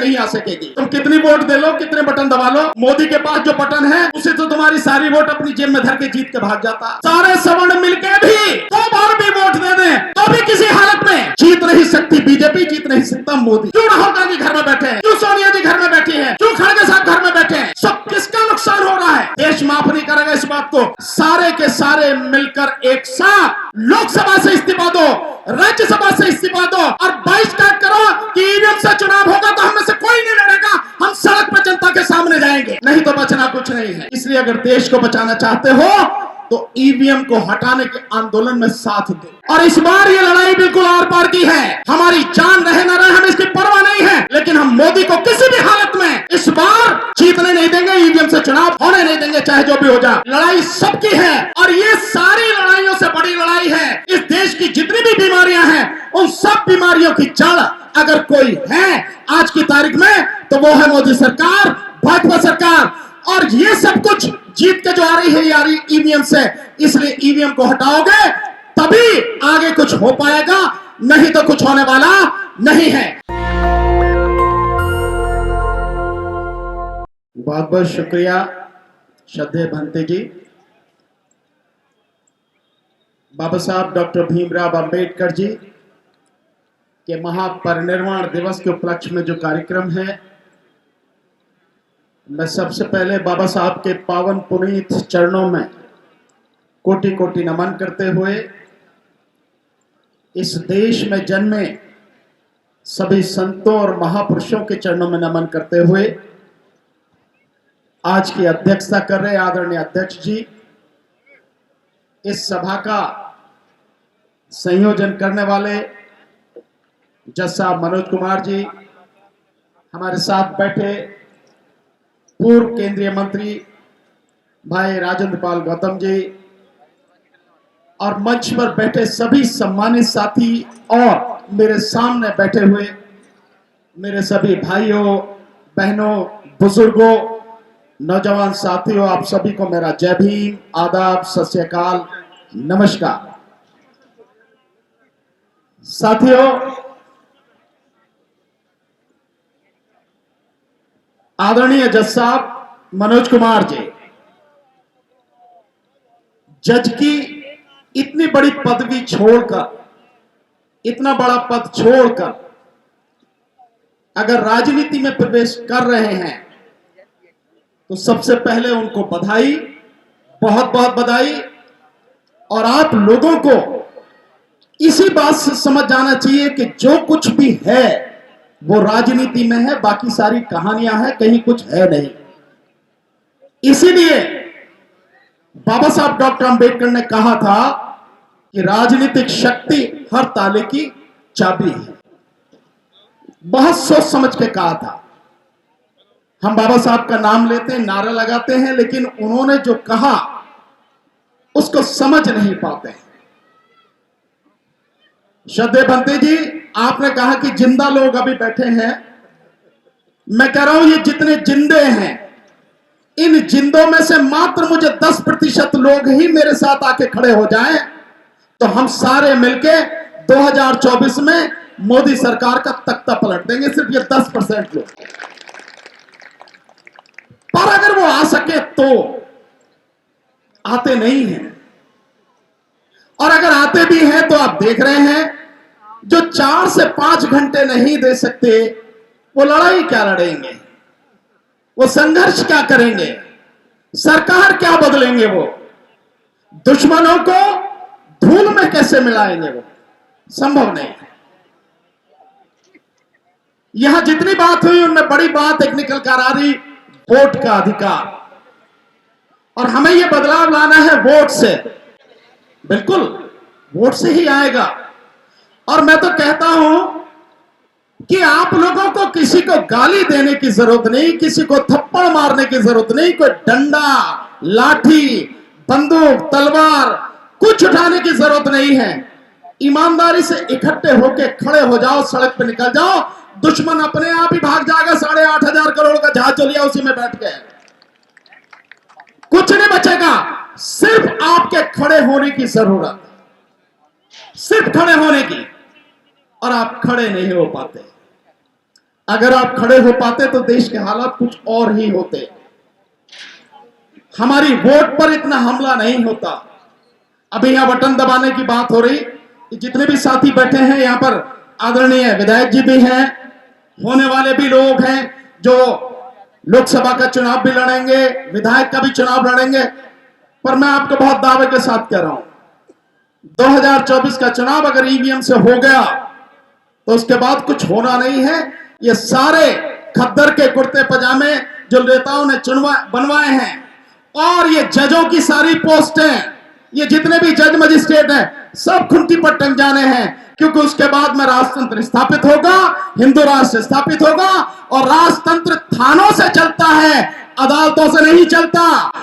नहीं आ सकेगी। तुम कितनी वोट दे लो, कितने बटन दबा लो, मोदी के पास जो बटन है उसे तो तुम्हारी सारी वोट अपनी जेब में धर के जीत के भाग जाता। सारे सवर्ण मिलके भी 2 बार भी वोट दे दें तो भी किसी हालत में जीत नहीं सकती बीजेपी, जीत नहीं सकता मोदी। क्यों राहुल गांधी घर में बैठे हैं, क्यों सोनिया जी घर में बैठी है, क्यों खड़गे साहब घर में बैठे हैं? सब किसका नुकसान हो रहा है? देश माफ नहीं करेगा इस बात को। सारे के सारे मिलकर एक साथ लोकसभा से इस्तीफा दो, राज्यसभा से इस्तीफा दो और बहिष्कार करो कि ईवीएम से चुनाव होगा तो हमें से कोई नहीं लड़ेगा, हम सड़क पर जनता के सामने जाएंगे, नहीं तो बचना कुछ नहीं है। इसलिए अगर देश को बचाना चाहते हो तो ईवीएम को हटाने के आंदोलन में साथ दो। और इस बार ये लड़ाई बिल्कुल आर पार की है। हमारी जान रहे न रहे हमें इसकी परवाह नहीं है, लेकिन हम मोदी को किसी भी हालत में इस बार जीतने नहीं देंगे, ईवीएम से चुनाव होने नहीं देंगे, चाहे जो भी हो जाए। लड़ाई सबकी है और ये सारी लड़ाइयों से बड़ी लड़ाई है। इस देश की जितनी भी बीमारियां हैं उन सब बीमारियों की जड़ अगर कोई है आज की तारीख में तो वो है मोदी सरकार, भाजपा सरकार। और ये सब कुछ जीत के जो आ रही है ये आ रही ईवीएम से, इसलिए ईवीएम को हटाओगे तभी आगे कुछ हो पाएगा, नहीं तो कुछ होने वाला नहीं है। बहुत बहुत शुक्रिया श्रद्धेय भंते जी। बाबा साहब डॉक्टर भीमराव अंबेडकर जी के महापरिनिर्वाण दिवस के उपलक्ष्य में जो कार्यक्रम है, मैं सबसे पहले बाबा साहब के पावन पुनीत चरणों में कोटि कोटि नमन करते हुए इस देश में जन्मे सभी संतों और महापुरुषों के चरणों में नमन करते हुए आज की अध्यक्षता कर रहे आदरणीय अध्यक्ष जी, इस सभा का संयोजन करने वाले जज साहब मनोज कुमार जी, हमारे साथ बैठे पूर्व केंद्रीय मंत्री भाई राजेंद्र पाल गौतम जी और मंच पर बैठे सभी सम्मानित साथी और मेरे सामने बैठे हुए मेरे सभी भाइयों बहनों बुजुर्गों नौजवान साथियों, आप सभी को मेरा जय भीम, आदाब, सत श्री अकाल, नमस्कार। साथियों, आदरणीय जज साहब मनोज कुमार जी, जज की इतनी बड़ी पदवी छोड़कर, इतना बड़ा पद छोड़कर अगर राजनीति में प्रवेश कर रहे हैं तो सबसे पहले उनको बधाई, बहुत बहुत बधाई। और आप लोगों को इसी बात से समझ जाना चाहिए कि जो कुछ भी है वो राजनीति में है, बाकी सारी कहानियां हैं, कहीं कुछ है नहीं। इसीलिए बाबा साहब डॉक्टर अंबेडकर ने कहा था कि राजनीतिक शक्ति हर ताले की चाबी है। बहुत सोच समझ के कहा था। हम बाबा साहब का नाम लेते हैं, नारा लगाते हैं, लेकिन उन्होंने जो कहा उसको समझ नहीं पाते हैं। श्रद्धेय भंते जी, आपने कहा कि जिंदा लोग अभी बैठे हैं। मैं कह रहा हूं ये जितने जिंदे हैं, इन जिंदों में से मात्र मुझे 10% लोग ही मेरे साथ आके खड़े हो जाएं तो हम सारे मिलके 2024 में मोदी सरकार का तख्ता पलट देंगे। सिर्फ ये 10% लोग, पर अगर वो आ सके तो आते नहीं हैं, और अगर आते भी हैं तो आप देख रहे हैं जो 4 से 5 घंटे नहीं दे सकते वो लड़ाई क्या लड़ेंगे, वो संघर्ष क्या करेंगे, सरकार क्या बदलेंगे, वो दुश्मनों को धूल में कैसे मिलाएंगे, वो संभव नहीं है। यहां जितनी बात हुई उनमें बड़ी बात एक निकल कर आ रही वोट का अधिकार, और हमें यह बदलाव लाना है वोट से। बिल्कुल वोट से ही आएगा। और मैं तो कहता हूं कि आप लोगों को किसी को गाली देने की जरूरत नहीं, किसी को थप्पड़ मारने की जरूरत नहीं, कोई डंडा, लाठी, बंदूक, तलवार कुछ उठाने की जरूरत नहीं है। ईमानदारी से इकट्ठे होकर खड़े हो जाओ, सड़क पे निकल जाओ, दुश्मन अपने आप ही भाग जाएगा। 8,500 करोड़ का जहाज चल गया, उसी में बैठ गए, कुछ नहीं बचेगा। सिर्फ आपके खड़े होने की जरूरत, सिर्फ खड़े होने की, और आप खड़े नहीं हो पाते। अगर आप खड़े हो पाते तो देश के हालात कुछ और ही होते। हमारी वोट पर इतना हमला नहीं होता। अभी यहां बटन दबाने की बात हो रही, जितने भी साथी बैठे हैं यहां पर आदरणीय विधायक जी भी हैं, होने वाले भी लोग हैं जो लोकसभा का चुनाव भी लड़ेंगे, विधायक का भी चुनाव लड़ेंगे। पर मैं आपको बहुत दावे के साथ कह रहा हूं, 2024 का चुनाव अगर ईवीएम से हो गया तो उसके बाद कुछ होना नहीं है। ये सारे खद्दर के कुर्ते पजामे जो नेताओं ने बनवाए हैं, और ये जजों की सारी पोस्टें, ये जितने भी जज मजिस्ट्रेट हैं, सब खुंटी पर टंग जाने हैं, क्योंकि उसके बाद में राजतंत्र स्थापित होगा, हिंदू राष्ट्र स्थापित होगा। और राजतंत्र थानों से चलता है, अदालतों से नहीं चलता।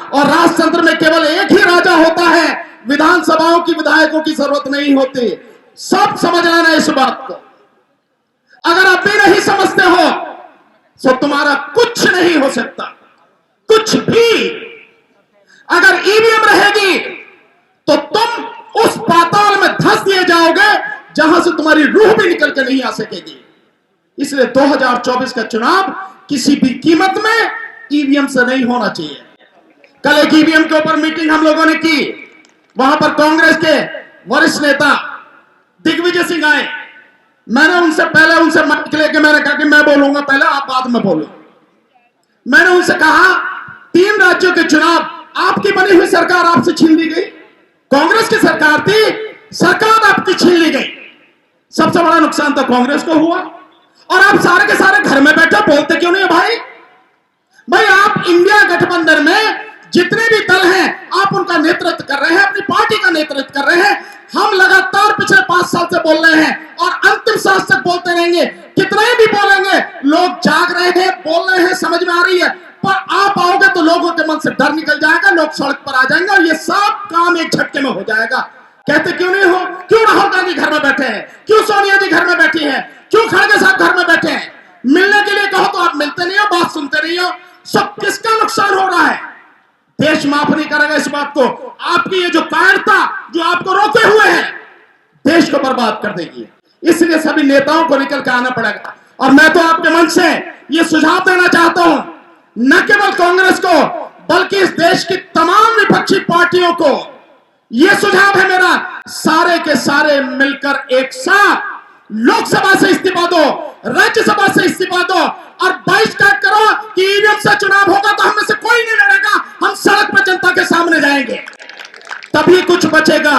और राजतंत्र में केवल एक ही राजा होता है, विधानसभाओं की विधायकों की जरूरत नहीं होती। सब समझ लेना इस बात को। अगर आप भी नहीं समझते हो तो तुम्हारा कुछ नहीं हो सकता, कुछ भी। अगर ईवीएम रहेगी तो तुम उस पाताल में धंस दिए जाओगे जहां से तुम्हारी रूह भी निकल के नहीं आ सकेगी। इसलिए 2024 का चुनाव किसी भी कीमत में ईवीएम से नहीं होना चाहिए। कल एक ईवीएम के ऊपर मीटिंग हम लोगों ने की, वहां पर कांग्रेस के वरिष्ठ नेता दिग्विजय सिंह आए। मैंने उनसे माइक लेके मैंने कहा कि मैं बोलूंगा पहले, आप बाद में बोलो। मैंने उनसे कहा 3 राज्यों के चुनाव आपकी बनी हुई सरकार आपसे छीन ली गई, कांग्रेस की सरकार थी, सरकार आपकी छीन ली गई। सबसे बड़ा नुकसान तो कांग्रेस को हुआ। और आप सारे के सारे घर में बैठे बोलते क्यों नहीं भाई? आप इंडिया गठबंधन में जितने भी दल हैं आप उनका नेतृत्व कर रहे हैं, अपनी पार्टी का नेतृत्व कर रहे हैं। हम लगातार पिछले 5 साल से बोल रहे हैं और अंतिम सांस तक बोलते रहेंगे। कितना भी बोलेंगे, लोग जाग रहे हैं, बोल रहे हैं, समझ में आ रही है। पर आप आओगे तो लोगों के मन से डर निकल जाएगा, लोग सड़क पर आ जाएंगे और ये सब काम एक झटके में हो जाएगा। कहते क्यों नहीं हो? क्यों राहुल गांधी घर में बैठे हैं? क्यों सोनिया जी घर में बैठी है? क्यों खड़गे साहब घर में बैठे हैं? मिलने के लिए कहो तो आप मिलते नहीं हो, बात सुनते नहीं हो। सब किसका नुकसान हो रहा है? देश माफ नहीं करेगा इस बात को। आपकी ये जो कायरता जो आपको रोके हुए है, देश को बर्बाद कर देगी। इसलिए सभी नेताओं को निकल कर आना पड़ेगा। और मैं तो आपके मन से ये सुझाव देना चाहता हूं, न केवल कांग्रेस को बल्कि इस देश की तमाम विपक्षी पार्टियों को यह सुझाव है मेरा, सारे के सारे मिलकर एक साथ लोकसभा से इस्तीफा दो, राज्यसभा से इस्तीफा दो और बहिष्कार करो कि ईवीएम से चुनाव होगा तो हम में से कोई नहीं लड़ेगा। हम सड़क पर जनता के सामने जाएंगे, तभी कुछ बचेगा,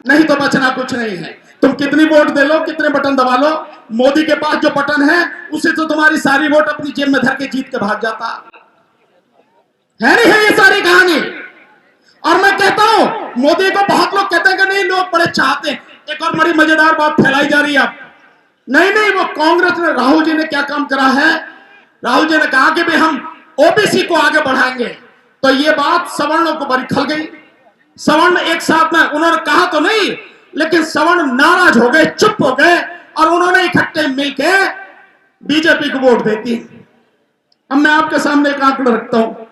नहीं तो बचना कुछ नहीं है। तुम कितनी वोट दे लो, कितने बटन दबा लो, मोदी के पास जो बटन है उसे तो तुम्हारी सारी वोट अपनी जेब में धर के जीत के भाग जाता है। नहीं है ये सारी कहानी। और मैं कहता हूं, मोदी को बहुत लोग कहते हैं कि नहीं लोग बड़े चाहते हैं। एक और बड़ी मजेदार बात फैलाई जा रही है अब, नहीं वो कांग्रेस ने, राहुल जी ने क्या काम करा है? राहुल जी ने कहा कि भाई हम ओबीसी को आगे बढ़ाएंगे, तो ये बात सवर्णों को बड़ी खल गई। सवर्ण एक साथ में उन्होंने कहा तो नहीं, लेकिन सवर्ण नाराज हो गए, चुप हो गए और उन्होंने इकट्ठे मिलके बीजेपी को वोट देती। अब मैं आपके सामने एक आंकड़ा रखता हूं,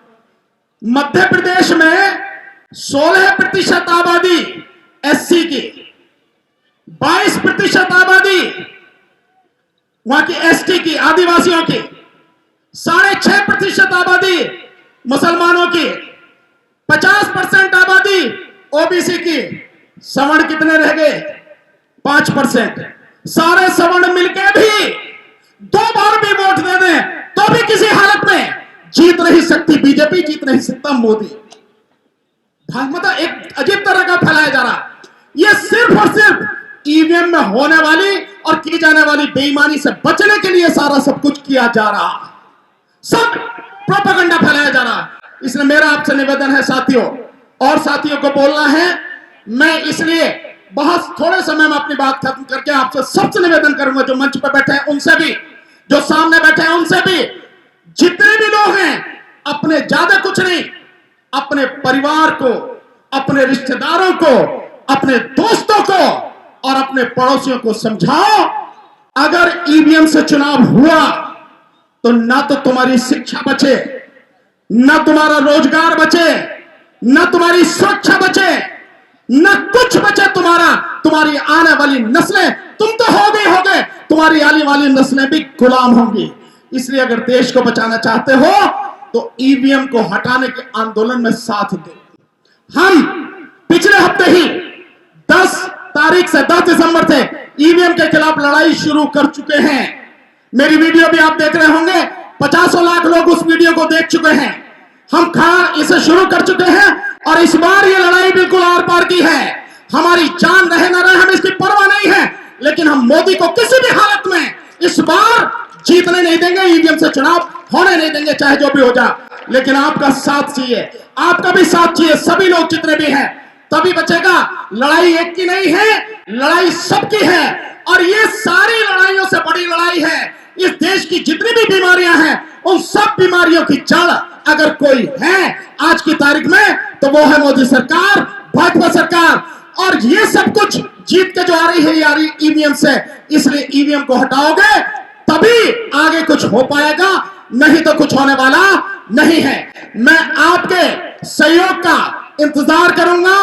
मध्य प्रदेश में 16% आबादी एससी की, 22% आबादी वहां की एसटी की, आदिवासियों की, 6.5% आबादी मुसलमानों की, 50% आबादी ओबीसी की। सवर्ण कितने रह गए? 5%। सारे सवर्ण मिलके भी 2 बार भी वोट दे दें तो भी किसी हालत में जीत नहीं सकती बीजेपी, जीत नहीं सकता मोदी। मतलब एक अजीब तरह का फैलाया जा रहा, यह सिर्फ और सिर्फ ईवीएम में होने वाली और की जाने वाली बेईमानी से बचने के लिए सारा सब कुछ किया जा रहा, सब प्रोपेगेंडा फैलाया जा रहा। इसलिए मेरा आपसे निवेदन है साथियों, और साथियों को बोलना है, मैं इसलिए बहुत थोड़े समय में अपनी बात खत्म करके आपसे सबसे निवेदन करूंगा, जो मंच पर बैठे हैं उनसे भी, जो सामने बैठे हैं उनसे भी, जितने भी लोग हैं अपने, ज्यादा कुछ नहीं, अपने परिवार को, अपने रिश्तेदारों को, अपने दोस्तों को और अपने पड़ोसियों को समझाओ, अगर ईवीएम से चुनाव हुआ तो ना तो तुम्हारी शिक्षा बचे, ना तुम्हारा रोजगार बचे, ना तुम्हारी सुरक्षा बचे, ना कुछ बचे तुम्हारा। तुम्हारी आने वाली नस्लें, तुम तो हो गए, तुम्हारी आने वाली नस्लें भी गुलाम होंगी। इसलिए अगर देश को बचाना चाहते हो तो ईवीएम को हटाने के आंदोलन में साथ दो। हम पिछले हफ्ते ही 10 तारीख से 10 दिसंबर से ईवीएम के खिलाफ लड़ाई शुरू कर चुके हैं। मेरी वीडियो भी आप देख रहे होंगे, 50 लाख लोग उस वीडियो को देख चुके हैं। हम इसे शुरू कर चुके हैं और इस बार ये लड़ाई बिल्कुल आर पार की है। हमारी जान रहे न रहे हम इसकी परवाह नहीं है, लेकिन हम मोदी को किसी भी हालत में इस बार जीतने नहीं देंगे, ईवीएम से चुनाव होने नहीं देंगे, चाहे जो भी हो जाए। लेकिन आपका साथ चाहिए, आपका भी साथ चाहिए, सभी लोग जितने भी हैं, तभी बचेगा। लड़ाई एक की नहीं है, लड़ाई सबकी है और ये सारी लड़ाइयों से बड़ी लड़ाई है। इस देश की जितनी भी बीमारियां हैं, उन सब बीमारियों की जड़ अगर कोई है आज की तारीख में तो वो है मोदी सरकार, भाजपा सरकार। और ये सब कुछ जीत के जो आ रही है, ये आ रही ईवीएम से। इसलिए ईवीएम को हटाओगे तभी आगे कुछ हो पाएगा, नहीं तो कुछ होने वाला नहीं है। मैं आपके सहयोग का इंतजार करूंगा,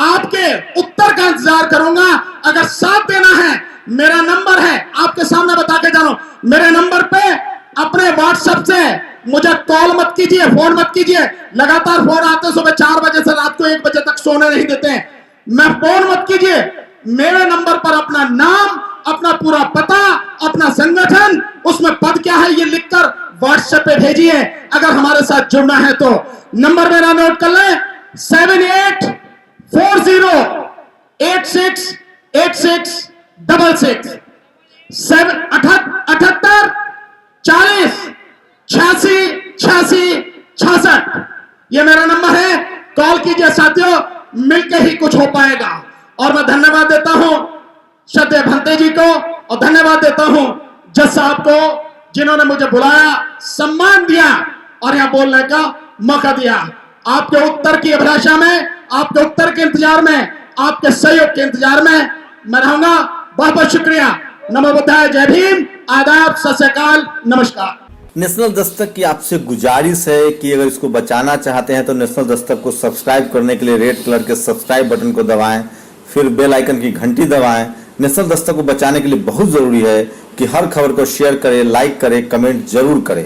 आपके उत्तर का इंतजार करूंगा। अगर साथ देना है, मेरा नंबर है, आपके सामने बता के जानो, मेरे नंबर पे अपने व्हाट्सएप से मुझे कॉल मत कीजिए, फोन मत कीजिए। लगातार फोन आते, सुबह 4 बजे से रात को 1 बजे तक सोने नहीं देते हैं। मैं फोन मत कीजिए, मेरे नंबर पर अपना नाम, अपना पूरा पता, अपना संगठन, उसमें पद क्या है ये लिखकर व्हाट्सएप पे भेजिए। अगर हमारे साथ जुड़ना है तो नंबर मेरा नोट कर लें, 7840868666 78 40 86 86 66। ये मेरा नंबर है, कॉल कीजिए साथियों, मिलकर ही कुछ हो पाएगा। और मैं धन्यवाद देता हूं श्रद्धेय भंते जी को और धन्यवाद देता हूं जज साहब को, जिन्होंने मुझे बुलाया, सम्मान दिया और यहां बोलने का मौका दिया। आपके उत्तर की अभिलाषा में, आपके उत्तर के इंतजार में, आपके सहयोग के इंतजार में मैं रहूंगा। बहुत बहुत शुक्रिया। नमो बुद्धाय, जय भीम, आदाब, सत श्री अकाल, नमस्कार। नेशनल दस्तक की आपसे गुजारिश है कि अगर इसको बचाना चाहते हैं तो नेशनल दस्तक को सब्सक्राइब करने के लिए रेड कलर के सब्सक्राइब बटन को दबाएं, फिर बेल आइकन की घंटी दबाएं। नेशनल दस्तक को बचाने के लिए बहुत जरूरी है कि हर खबर को शेयर करें, लाइक करें, कमेंट जरूर करें।